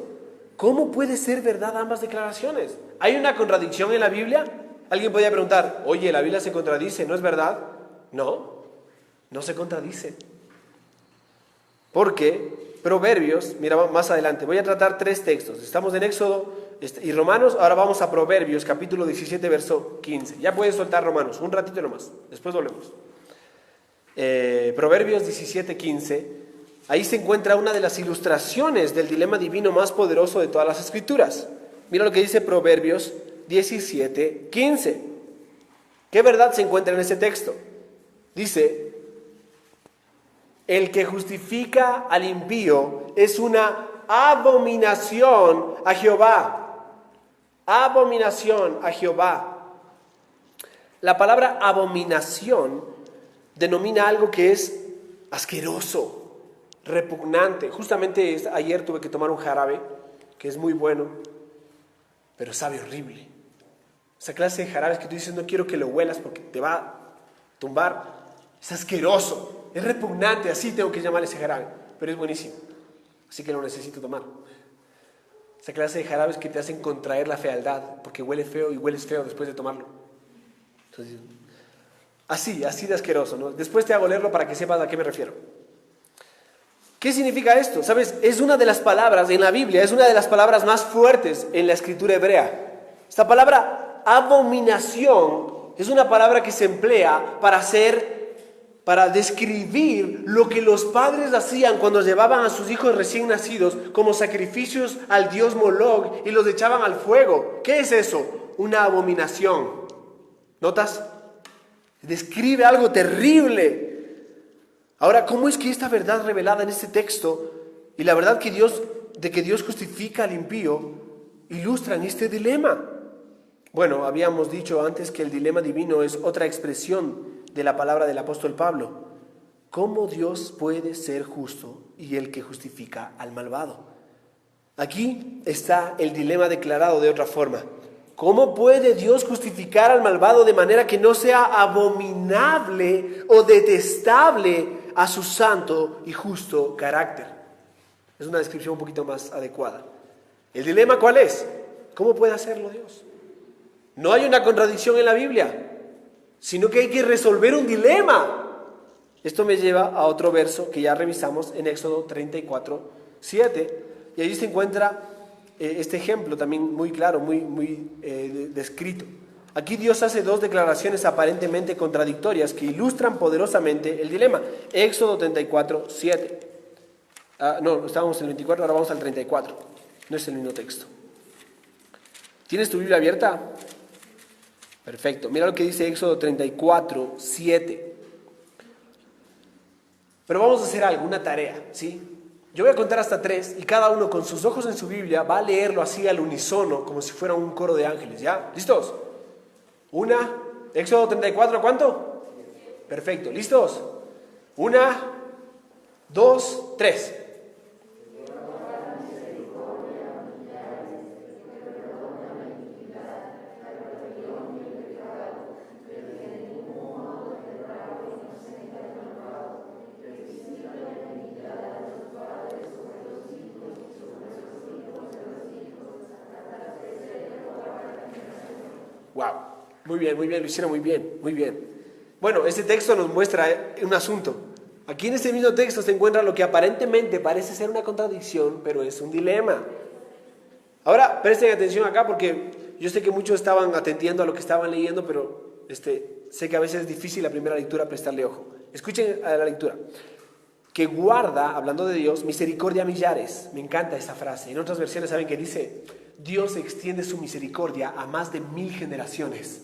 Speaker 1: ¿Cómo puede ser verdad ambas declaraciones? ¿Hay una contradicción en la Biblia? Alguien podría preguntar, oye, la Biblia se contradice, ¿no es verdad? No, no se contradice. Porque Proverbios, mira más adelante, voy a tratar 3 textos. Estamos en Éxodo y Romanos, ahora vamos a Proverbios, capítulo 17, verso 15. Ya puedes soltar Romanos, un ratito nomás, después volvemos. Proverbios 17, 15. Ahí se encuentra una de las ilustraciones del dilema divino más poderoso de todas las Escrituras. Mira lo que dice Proverbios 17, 15. ¿Qué verdad se encuentra en ese texto? Dice, el que justifica al impío es una abominación a Jehová. Abominación a Jehová. La palabra abominación denomina algo que es asqueroso, repugnante. Justamente ayer tuve que tomar un jarabe que es muy bueno, pero sabe horrible. Esa clase de jarabes que tú dices no quiero que lo huelas porque te va a tumbar. Es asqueroso, es repugnante, así tengo que llamar ese jarabe, pero es buenísimo. Así que lo necesito tomar. Esa clase de jarabes que te hacen contraer la fealdad porque huele feo y hueles feo después de tomarlo. Entonces, así de asqueroso, ¿no? Después te hago leerlo para que sepas a qué me refiero. ¿Qué significa esto? ¿Sabes? Es una de las palabras en la Biblia, es una de las palabras más fuertes en la escritura hebrea. Esta palabra abominación es una palabra que se emplea para describir lo que los padres hacían cuando llevaban a sus hijos recién nacidos como sacrificios al dios Moloch y los echaban al fuego. ¿Qué es eso? Una abominación. ¿Notas? Describe algo terrible. Ahora, ¿cómo es que esta verdad revelada en este texto y la verdad que Dios justifica al impío ilustran este dilema? Bueno, habíamos dicho antes que el dilema divino es otra expresión de la palabra del apóstol Pablo. ¿Cómo Dios puede ser justo y el que justifica al malvado? Aquí está el dilema declarado de otra forma. ¿Cómo puede Dios justificar al malvado de manera que no sea abominable o detestable a su santo y justo carácter? Es una descripción un poquito más adecuada. ¿El dilema cuál es? ¿Cómo puede hacerlo Dios? No hay una contradicción en la Biblia, sino que hay que resolver un dilema. Esto me lleva a otro verso que ya revisamos en Éxodo 34:7, y allí se encuentra este ejemplo también muy claro, muy descrito. Aquí Dios hace dos declaraciones aparentemente contradictorias que ilustran poderosamente el dilema. Éxodo 34:7. No, estábamos en el 24, ahora vamos al 34. No es el mismo texto. ¿Tienes tu Biblia abierta? Perfecto. Mira lo que dice Éxodo 34:7. Pero vamos a hacer algo, una tarea, ¿sí? Yo voy a contar hasta 3 y cada uno con sus ojos en su Biblia va a leerlo así al unísono, como si fuera un coro de ángeles, ¿ya? ¿Listos? Éxodo 34, ¿cuánto? Perfecto, ¿listos? 1, 2, 3. Wow, muy bien, lo hicieron muy bien. Bueno, este texto nos muestra un asunto. Aquí en este mismo texto se encuentra lo que aparentemente parece ser una contradicción, pero es un dilema. Ahora, presten atención acá porque yo sé que muchos estaban atendiendo a lo que estaban leyendo, pero sé que a veces es difícil la primera lectura prestarle ojo. Escuchen a la lectura. Que guarda, hablando de Dios, misericordia a millares. Me encanta esta frase. En otras versiones saben que dice, Dios extiende su misericordia a más de 1000 generaciones.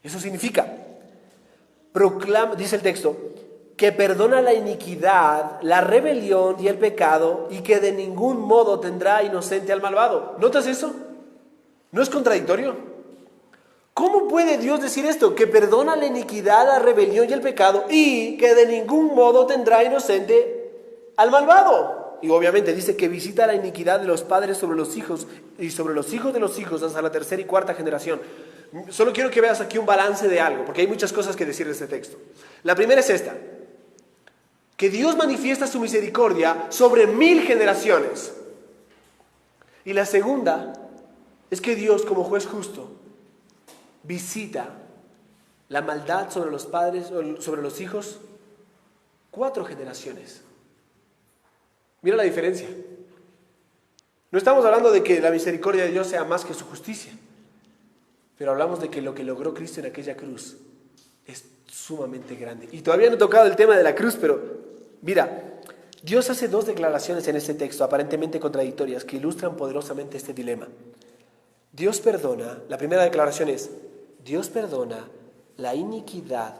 Speaker 1: Eso significa, proclama, dice el texto, que perdona la iniquidad, la rebelión y el pecado, y que de ningún modo tendrá inocente al malvado. ¿Notas eso? ¿No es contradictorio? ¿Cómo puede Dios decir esto? Que perdona la iniquidad, la rebelión y el pecado, y que de ningún modo tendrá inocente al malvado. Y obviamente dice que visita la iniquidad de los padres sobre los hijos y sobre los hijos de los hijos hasta la tercera y cuarta generación. Solo quiero que veas aquí un balance de algo, porque hay muchas cosas que decir de este texto. La primera es esta, que Dios manifiesta su misericordia sobre 1000 generaciones. Y la segunda es que Dios, como juez justo, visita la maldad sobre los padres, sobre los hijos, 4 generaciones. Mira la diferencia. No estamos hablando de que la misericordia de Dios sea más que su justicia, pero hablamos de que lo que logró Cristo en aquella cruz es sumamente grande. Y todavía no he tocado el tema de la cruz, pero mira, Dios hace 2 declaraciones en este texto, aparentemente contradictorias, que ilustran poderosamente este dilema. Dios perdona, la primera declaración es, Dios perdona la iniquidad,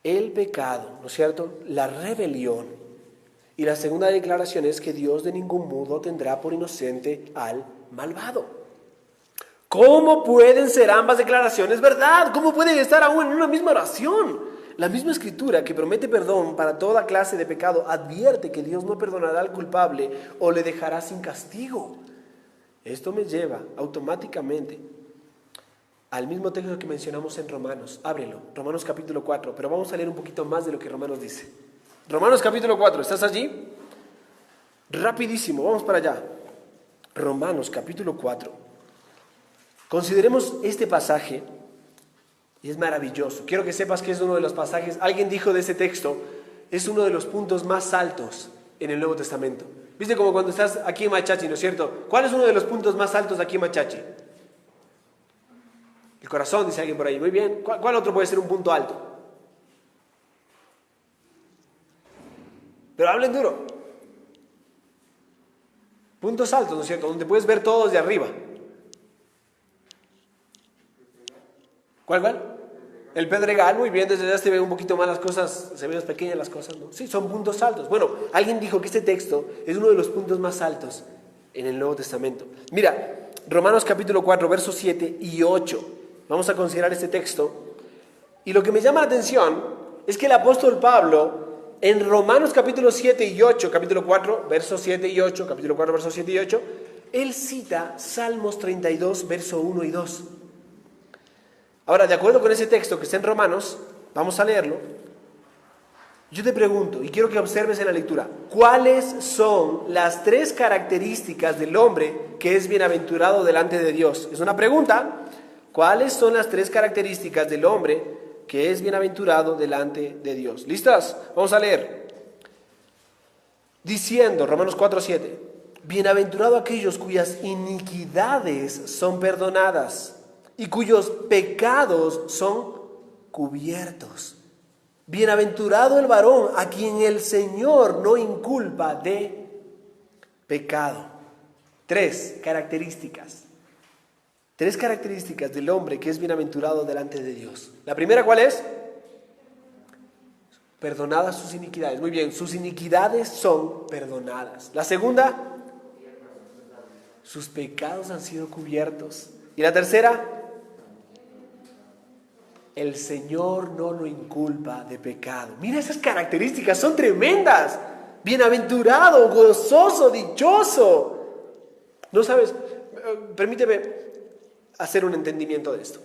Speaker 1: el pecado, ¿no es cierto?, la rebelión. Y la segunda declaración es que Dios de ningún modo tendrá por inocente al malvado. ¿Cómo pueden ser ambas declaraciones verdad? ¿Cómo pueden estar aún en una misma oración? La misma escritura que promete perdón para toda clase de pecado advierte que Dios no perdonará al culpable o le dejará sin castigo. Esto me lleva automáticamente al mismo texto que mencionamos en Romanos. Ábrelo, Romanos capítulo 4, pero vamos a leer un poquito más de lo que Romanos dice. Romanos capítulo 4, ¿estás allí? Rapidísimo, vamos para allá. Romanos capítulo 4. Consideremos este pasaje y es maravilloso. Quiero que sepas que es uno de los pasajes, alguien dijo de ese texto, es uno de los puntos más altos en el Nuevo Testamento. ¿Viste como cuando estás aquí en Machachi, no es cierto? ¿Cuál es uno de los puntos más altos aquí en Machachi? El corazón, dice alguien por ahí. Muy bien. ¿Cuál otro puede ser un punto alto? Pero hablen duro. Puntos altos, ¿no es cierto? Donde puedes ver todos de arriba. ¿Cuál? El Pedregal, muy bien, desde allá se ven un poquito más las cosas, se ven más pequeñas las cosas, ¿no? Sí, son puntos altos. Bueno, alguien dijo que este texto es uno de los puntos más altos en el Nuevo Testamento. Mira, Romanos capítulo 4, versos 7 y 8. Vamos a considerar este texto. Y lo que me llama la atención es que el apóstol Pablo, en Romanos capítulo 7 y 8, capítulo 4, versos 7 y 8, capítulo 4, versos 7 y 8, él cita Salmos 32, verso 1 y 2. Ahora, de acuerdo con ese texto que está en Romanos, vamos a leerlo. Yo te pregunto, y quiero que observes en la lectura, ¿cuáles son las 3 características del hombre que es bienaventurado delante de Dios? Es una pregunta. ¿Cuáles son las 3 características del hombre que es bienaventurado delante de Dios? ¿Listas? Vamos a leer. Diciendo, Romanos 4, 7, bienaventurado aquellos cuyas iniquidades son perdonadas y cuyos pecados son cubiertos. Bienaventurado el varón a quien el Señor no inculpa de pecado. 3 características. 3 características del hombre que es bienaventurado delante de Dios. La primera, ¿cuál es? Perdonadas sus iniquidades. Muy bien, sus iniquidades son perdonadas. La segunda, sus pecados han sido cubiertos. Y la tercera, el Señor no lo inculpa de pecado. Mira, esas características son tremendas. Bienaventurado, gozoso, dichoso. ¿No sabes? Permíteme hacer un entendimiento de esto.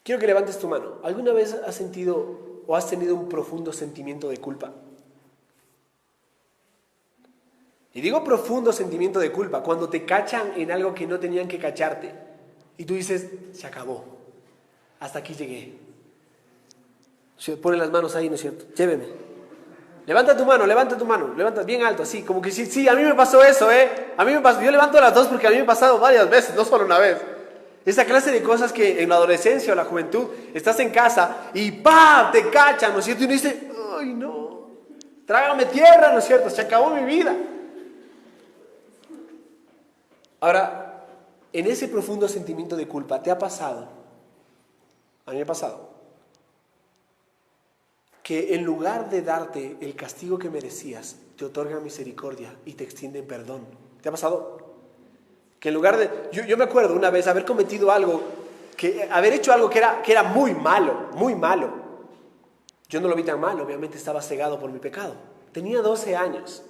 Speaker 1: Quiero que levantes tu mano. ¿Alguna vez has sentido o has tenido un profundo sentimiento de culpa? Y digo profundo sentimiento de culpa cuando te cachan en algo que no tenían que cacharte y tú dices, se acabó, hasta aquí llegué. Ponen las manos ahí, ¿no es cierto? Lléveme. Levanta tu mano, levanta bien alto, así, como que sí, a mí me pasó eso, a mí me pasó, yo levanto las dos porque a mí me ha pasado varias veces, no solo una vez. Esa clase de cosas que en la adolescencia o la juventud estás en casa y ¡pam! Te cachan, ¿no es cierto? Y uno dice, ¡ay no! Trágame tierra, ¿no es cierto? Se acabó mi vida. Ahora, en ese profundo sentimiento de culpa, ¿te ha pasado? A mí me ha pasado que en lugar de darte el castigo que merecías, te otorgan misericordia y te extienden perdón. ¿Te ha pasado? Que en lugar de... Yo me acuerdo una vez haber cometido algo, haber hecho algo que era muy malo, muy malo. Yo no lo vi tan mal, obviamente estaba cegado por mi pecado. Tenía 12 años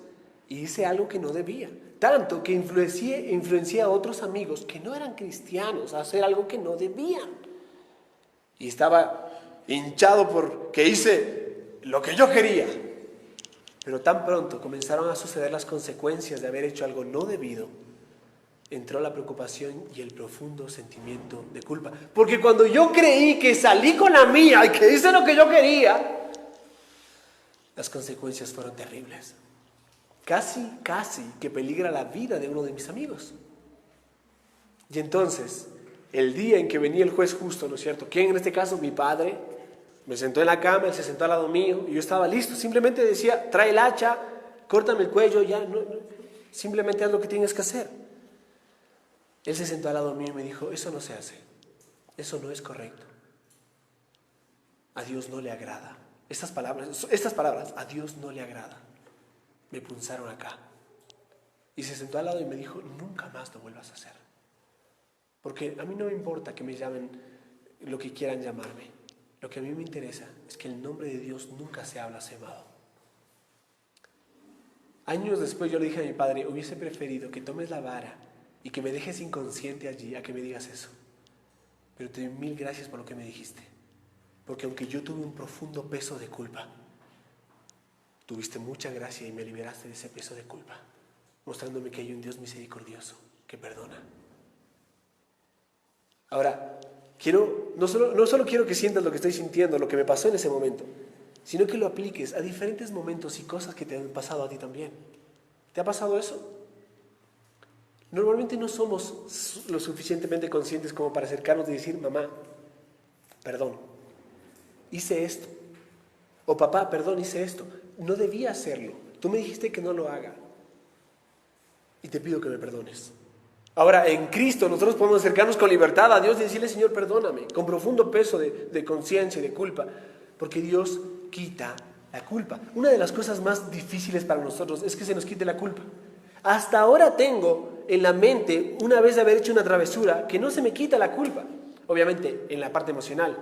Speaker 1: y hice algo que no debía. Tanto que influencié a otros amigos que no eran cristianos a hacer algo que no debían. Y estaba hinchado porque hice lo que yo quería. Pero tan pronto comenzaron a suceder las consecuencias de haber hecho algo no debido, entró la preocupación y el profundo sentimiento de culpa. Porque cuando yo creí que salí con la mía y que hice lo que yo quería, las consecuencias fueron terribles. Casi que peligra la vida de uno de mis amigos. Y entonces, el día en que venía el juez justo, ¿no es cierto? ¿Quién en este caso? Mi padre. Me sentó en la cama, él se sentó al lado mío y yo estaba listo. Simplemente decía, trae el hacha, córtame el cuello, ya, no, simplemente haz lo que tienes que hacer. Él se sentó al lado mío y me dijo, eso no se hace, eso no es correcto. A Dios no le agrada. Estas palabras, a Dios no le agrada. Me punzaron acá. Y se sentó al lado y me dijo, nunca más lo vuelvas a hacer. Porque a mí no me importa que me llamen lo que quieran llamarme. Lo que a mí me interesa es que el nombre de Dios nunca sea blasfemado. Años después yo le dije a mi padre, hubiese preferido que tomes la vara y que me dejes inconsciente allí a que me digas eso. Pero te doy mil gracias por lo que me dijiste. Porque aunque yo tuve un profundo peso de culpa, tuviste mucha gracia y me liberaste de ese peso de culpa, mostrándome que hay un Dios misericordioso que perdona. Ahora, no solo quiero que sientas lo que estoy sintiendo, lo que me pasó en ese momento, sino que lo apliques a diferentes momentos y cosas que te han pasado a ti también. ¿Te ha pasado eso? Normalmente no somos lo suficientemente conscientes como para acercarnos y decir, mamá, perdón, hice esto. O papá, perdón, hice esto. No debía hacerlo. Tú me dijiste que no lo haga. Y te pido que me perdones. Ahora, en Cristo nosotros podemos acercarnos con libertad a Dios y decirle, Señor, perdóname, con profundo peso de conciencia y de culpa, porque Dios quita la culpa. Una de las cosas más difíciles para nosotros es que se nos quite la culpa. Hasta ahora tengo en la mente, una vez de haber hecho una travesura, que no se me quita la culpa. Obviamente, en la parte emocional.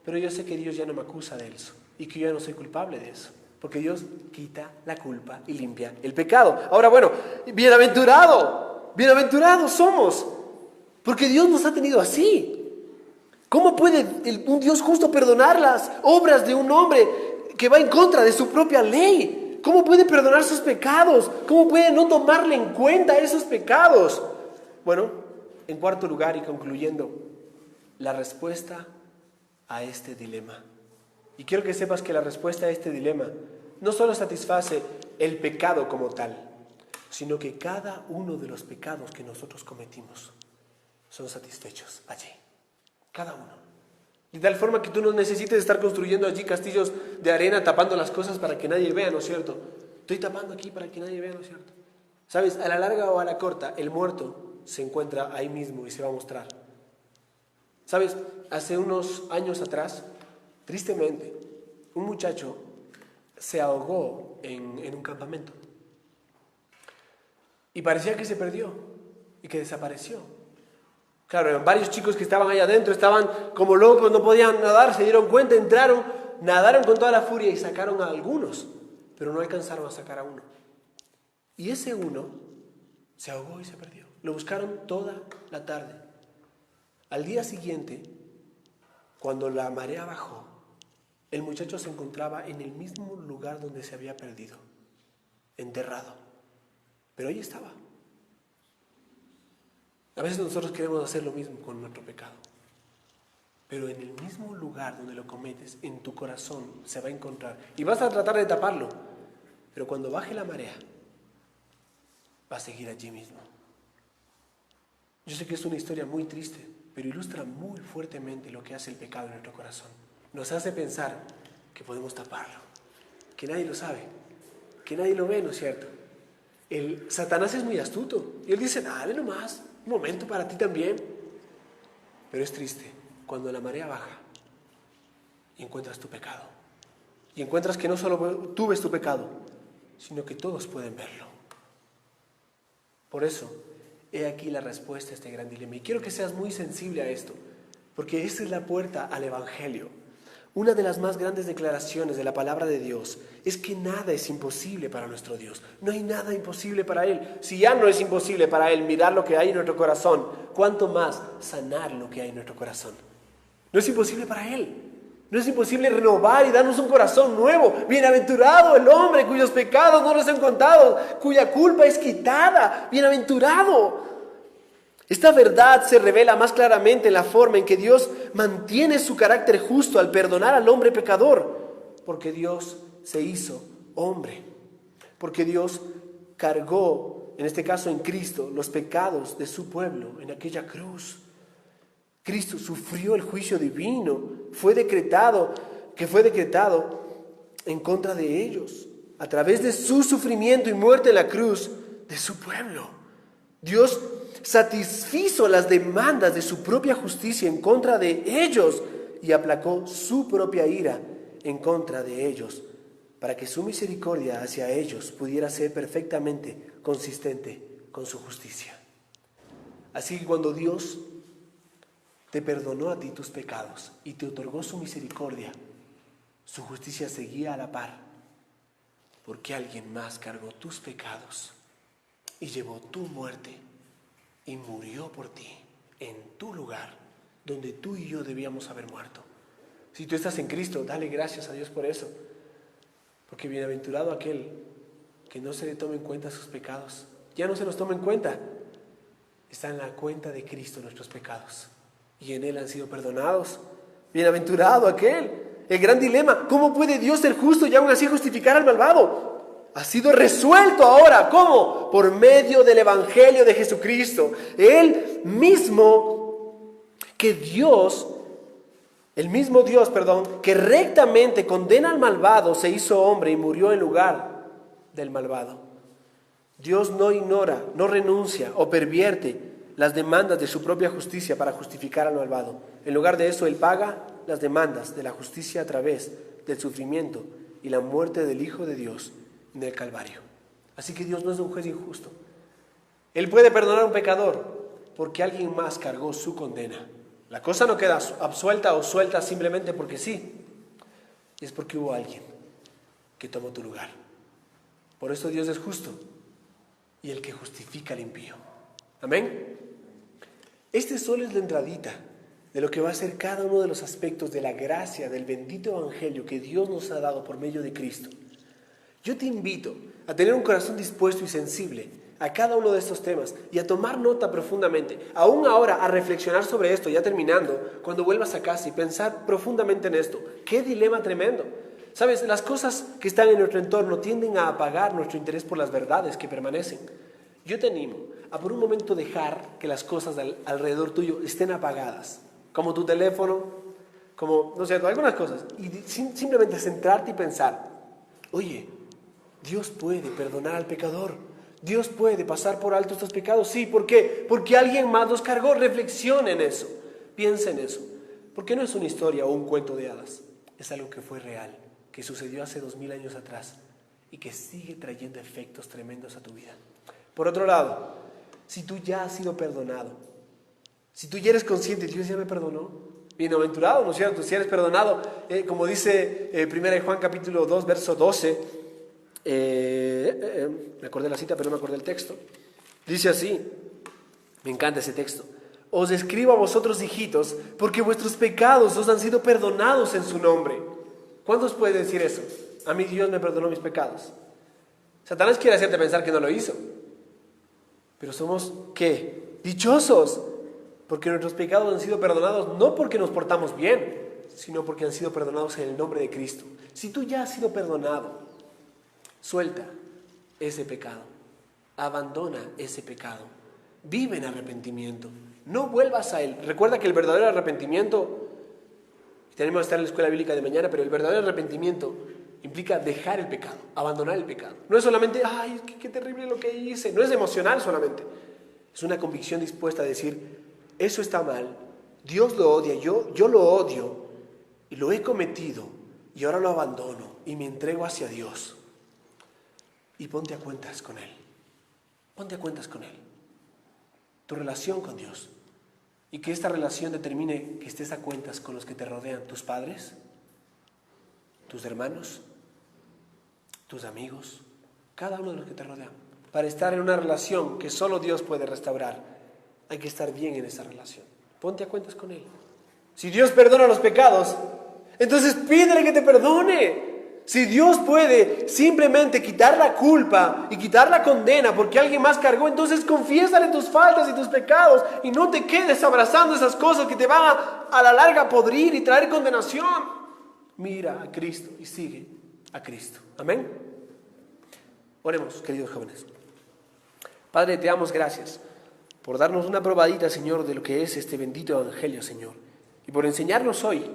Speaker 1: Pero yo sé que Dios ya no me acusa de eso y que yo ya no soy culpable de eso. Porque Dios quita la culpa y limpia el pecado. Ahora, bueno, bienaventurados somos, porque Dios nos ha tenido así. ¿Cómo puede un Dios justo perdonar las obras de un hombre que va en contra de su propia ley? ¿Cómo puede perdonar sus pecados? ¿Cómo puede no tomarle en cuenta esos pecados? Bueno, en cuarto lugar y concluyendo, la respuesta a este dilema. Y quiero que sepas que la respuesta a este dilema no solo satisface el pecado como tal, sino que cada uno de los pecados que nosotros cometimos son satisfechos allí. Cada uno. De tal forma que tú no necesites estar construyendo allí castillos de arena tapando las cosas para que nadie vea, ¿no es cierto? Estoy tapando aquí para que nadie vea, ¿no es cierto? ¿Sabes? A la larga o a la corta, el muerto se encuentra ahí mismo y se va a mostrar. ¿Sabes? Hace unos años atrás, tristemente, un muchacho se ahogó en un campamento. Y parecía que se perdió y que desapareció. Claro, eran varios chicos que estaban ahí adentro, estaban como locos, no podían nadar, se dieron cuenta, entraron, nadaron con toda la furia y sacaron a algunos, pero no alcanzaron a sacar a uno. Y ese uno se ahogó y se perdió. Lo buscaron toda la tarde. Al día siguiente, cuando la marea bajó, el muchacho se encontraba en el mismo lugar donde se había perdido, enterrado. Pero ahí estaba. A veces nosotros queremos hacer lo mismo con nuestro pecado. Pero en el mismo lugar donde lo cometes, en tu corazón se va a encontrar. Y vas a tratar de taparlo. Pero cuando baje la marea, va a seguir allí mismo. Yo sé que es una historia muy triste, pero ilustra muy fuertemente lo que hace el pecado en nuestro corazón. Nos hace pensar que podemos taparlo, que nadie lo sabe, que nadie lo ve, ¿no es cierto? Satanás es muy astuto y él dice, dale nomás, un momento para ti también. Pero es triste cuando la marea baja y encuentras tu pecado. Y encuentras que no solo tú ves tu pecado, sino que todos pueden verlo. Por eso, he aquí la respuesta a este gran dilema. Y quiero que seas muy sensible a esto, porque esta es la puerta al Evangelio. Una de las más grandes declaraciones de la palabra de Dios es que nada es imposible para nuestro Dios. No hay nada imposible para Él. Si ya no es imposible para Él mirar lo que hay en nuestro corazón, ¿cuánto más sanar lo que hay en nuestro corazón? No es imposible para Él. No es imposible renovar y darnos un corazón nuevo. Bienaventurado el hombre cuyos pecados no los han contado, cuya culpa es quitada. Bienaventurado. Esta verdad se revela más claramente en la forma en que Dios mantiene su carácter justo al perdonar al hombre pecador, porque Dios se hizo hombre, porque Dios cargó, en este caso en Cristo, los pecados de su pueblo en aquella cruz. Cristo sufrió el juicio divino, fue decretado en contra de ellos, a través de su sufrimiento y muerte en la cruz de su pueblo. Dios satisfizo las demandas de su propia justicia en contra de ellos y aplacó su propia ira en contra de ellos, para que su misericordia hacia ellos pudiera ser perfectamente consistente con su justicia. Así que cuando Dios te perdonó a ti tus pecados y te otorgó su misericordia. Su justicia seguía a la par, porque alguien más cargó tus pecados y llevó tu muerte y murió por ti en tu lugar, donde tú y yo debíamos haber muerto. Si tú estás en Cristo, dale gracias a Dios por eso, porque bienaventurado aquel que no se le tome en cuenta sus pecados. Ya no se los toma en cuenta. Está en la cuenta de Cristo nuestros pecados y en Él han sido perdonados. Bienaventurado aquel. El gran dilema: ¿cómo puede Dios ser justo y aún así justificar al malvado? Ha sido resuelto ahora. ¿Cómo? Por medio del Evangelio de Jesucristo. Él mismo, el mismo Dios, que rectamente condena al malvado, se hizo hombre y murió en lugar del malvado. Dios no ignora, no renuncia o pervierte las demandas de su propia justicia para justificar al malvado. En lugar de eso, Él paga las demandas de la justicia a través del sufrimiento y la muerte del Hijo de Dios en el Calvario. Así que Dios no es un juez injusto. Él puede perdonar a un pecador porque alguien más cargó su condena. La cosa no queda absuelta o suelta simplemente porque sí. Es porque hubo alguien que tomó tu lugar. Por eso Dios es justo y el que justifica al impío. Amén. Este solo es la entradita de lo que va a ser cada uno de los aspectos de la gracia del bendito Evangelio que Dios nos ha dado por medio de Cristo. Yo te invito a tener un corazón dispuesto y sensible a cada uno de estos temas y a tomar nota profundamente, aún ahora a reflexionar sobre esto, ya terminando, cuando vuelvas a casa y pensar profundamente en esto. ¡Qué dilema tremendo! Sabes, las cosas que están en nuestro entorno tienden a apagar nuestro interés por las verdades que permanecen. Yo te animo a por un momento dejar que las cosas alrededor tuyo estén apagadas, como tu teléfono, como, no sé, algunas cosas, y simplemente centrarte y pensar: oye, Dios puede perdonar al pecador, Dios puede pasar por alto estos pecados. Sí, ¿por qué? Porque alguien más los cargó. Reflexiona en eso, piensa en eso, porque no es una historia o un cuento de hadas, es algo que fue real, que sucedió hace 2000 años atrás y que sigue trayendo efectos tremendos a tu vida. Por otro lado, si tú ya has sido perdonado, si tú ya eres consciente, Dios ya me perdonó, bienaventurado, ¿no es cierto? Si eres perdonado, como dice 1 Juan capítulo 2, verso 12, me acordé la cita pero no me acordé el texto, dice así, me encanta ese texto: os escribo a vosotros, hijitos, porque vuestros pecados os han sido perdonados en su nombre. ¿Cuántos pueden decir eso? A mí Dios me perdonó mis pecados. Satanás quiere hacerte pensar que no lo hizo. Pero somos, ¿qué? Dichosos, porque nuestros pecados han sido perdonados, no porque nos portamos bien, sino porque han sido perdonados en el nombre de Cristo. Si tú ya has sido perdonado, suelta ese pecado, abandona ese pecado, vive en arrepentimiento, no vuelvas a él. Recuerda que el verdadero arrepentimiento, tenemos que estar en la escuela bíblica de mañana, pero el verdadero arrepentimiento implica dejar el pecado, abandonar el pecado. No es solamente, ay, qué terrible lo que hice. No es emocional solamente. Es una convicción dispuesta a decir, eso está mal, Dios lo odia, yo lo odio y lo he cometido y ahora lo abandono y me entrego hacia Dios. Y ponte a cuentas con Él. Ponte a cuentas con Él. Tu relación con Dios. Y que esta relación determine que estés a cuentas con los que te rodean, tus padres, tus hermanos, tus amigos, cada uno de los que te rodean. Para estar en una relación que solo Dios puede restaurar, hay que estar bien en esa relación. Ponte a cuentas con Él. Si Dios perdona los pecados, entonces pídele que te perdone. Si Dios puede simplemente quitar la culpa y quitar la condena porque alguien más cargó, entonces confiésale tus faltas y tus pecados y no te quedes abrazando esas cosas que te van a la larga podrir y traer condenación. Mira a Cristo y sigue a Cristo. Amén. Oremos, queridos jóvenes. Padre, te damos gracias por darnos una probadita, Señor, de lo que es este bendito Evangelio, Señor. Y por enseñarnos hoy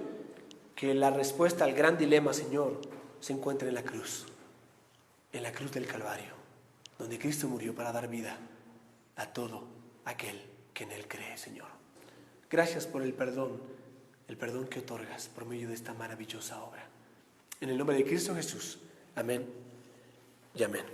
Speaker 1: que la respuesta al gran dilema, Señor, se encuentra en la cruz del Calvario, donde Cristo murió para dar vida a todo aquel que en Él cree, Señor. Gracias por el perdón que otorgas por medio de esta maravillosa obra. En el nombre de Cristo Jesús. Amén y amén.